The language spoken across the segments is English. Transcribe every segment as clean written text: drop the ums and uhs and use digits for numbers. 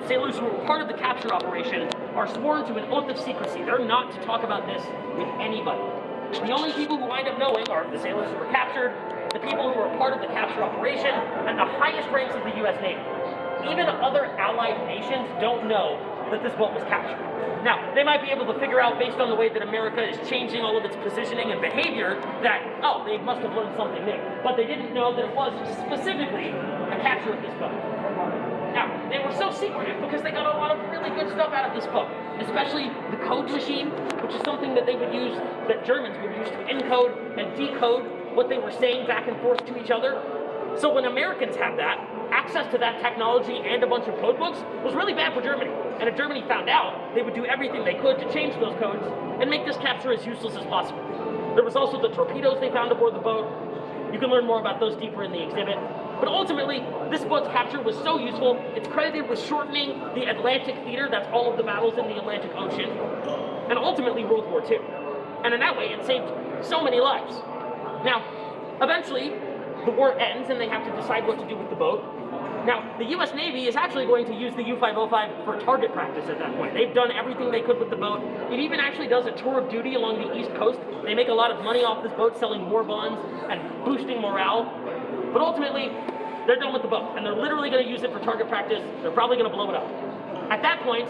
sailors who were part of the capture operation are sworn to an oath of secrecy. They're not to talk about this with anybody. The only people who wind up knowing are the sailors who were captured, the people who were part of the capture operation, and the highest ranks of the U.S. Navy. Even other allied nations don't know that this boat was captured. Now, they might be able to figure out, based on the way that America is changing all of its positioning and behavior, that, oh, they must have learned something new. But they didn't know that it was specifically a capture of this boat. Now, they were so secretive because they got a lot of really good stuff out of this boat, especially the code machine, which is something that they would use, that Germans would use to encode and decode what they were saying back and forth to each other. So when Americans had that, access to that technology and a bunch of code books was really bad for Germany. And if Germany found out, they would do everything they could to change those codes and make this capture as useless as possible. There was also the torpedoes they found aboard the boat. You can learn more about those deeper in the exhibit. But ultimately, this boat's capture was so useful, it's credited with shortening the Atlantic theater, that's all of the battles in the Atlantic Ocean, and ultimately World War II. And in that way, it saved so many lives. Now, eventually, the war ends and they have to decide what to do with the boat. Now, the U.S. Navy is actually going to use the U-505 for target practice at that point. They've done everything they could with the boat. It even actually does a tour of duty along the East Coast. They make a lot of money off this boat selling war bonds and boosting morale. But ultimately, they're done with the boat, and they're literally going to use it for target practice. They're probably going to blow it up. At that point,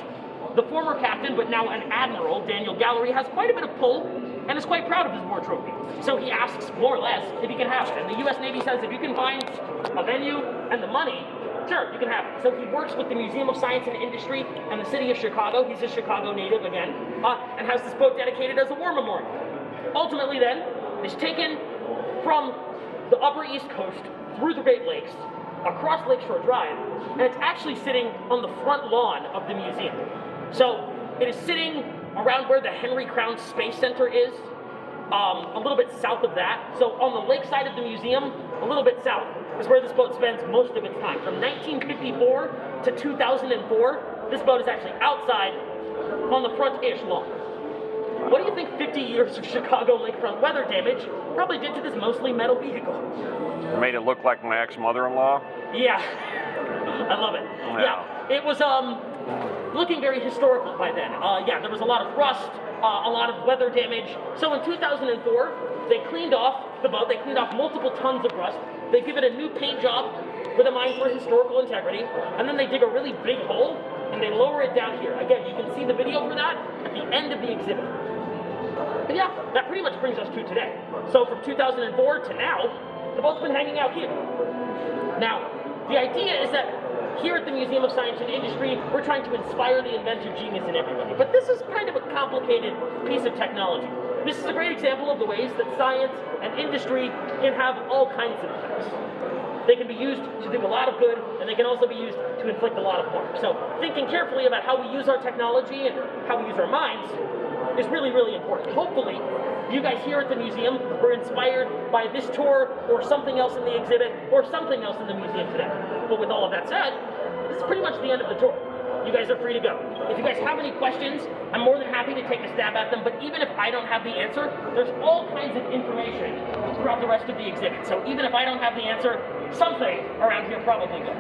the former captain, but now an admiral, Daniel Gallery, has quite a bit of pull and is quite proud of his war trophy. So he asks, more or less, if he can have it. And the U.S. Navy says, if you can find a venue and the money, sure, you can have it. So he works with the Museum of Science and Industry and the city of Chicago. He's a Chicago native again, and has this boat dedicated as a war memorial. Ultimately then, it's taken from the Upper East Coast through the Great Lakes, across Lakeshore Drive, and it's actually sitting on the front lawn of the museum. So it is sitting around where the Henry Crown Space Center is, a little bit south of that. So on the lake side of the museum, a little bit south, is where this boat spends most of its time. From 1954 to 2004, this boat is actually outside on the front-ish lawn. What do you think 50 years of Chicago lakefront weather damage probably did to this mostly metal vehicle? Made it look like my ex-mother-in-law? Yeah, I love it. Yeah, it was looking very historical by then. Yeah, there was a lot of rust, a lot of weather damage. So in 2004, they cleaned off the boat. They cleaned off multiple tons of rust. They give it a new paint job with a mind for historical integrity, and then they dig a really big hole and they lower it down here. Again, you can see the video for that at the end of the exhibit. But yeah, that pretty much brings us to today. So from 2004 to now, the boat's been hanging out here. Now, the idea is that here at the Museum of Science and Industry, we're trying to inspire the inventive genius in everybody. But this is kind of a complicated piece of technology. This is a great example of the ways that science and industry can have all kinds of effects. They can be used to do a lot of good, and they can also be used to inflict a lot of harm. So thinking carefully about how we use our technology and how we use our minds is really, really important. Hopefully, you guys here at the museum were inspired by this tour or something else in the exhibit or something else in the museum today. But with all of that said, this is pretty much the end of the tour. You guys are free to go. If you guys have any questions, I'm more than happy to take a stab at them, but even if I don't have the answer, there's all kinds of information throughout the rest of the exhibit. So even if I don't have the answer, something around here probably will.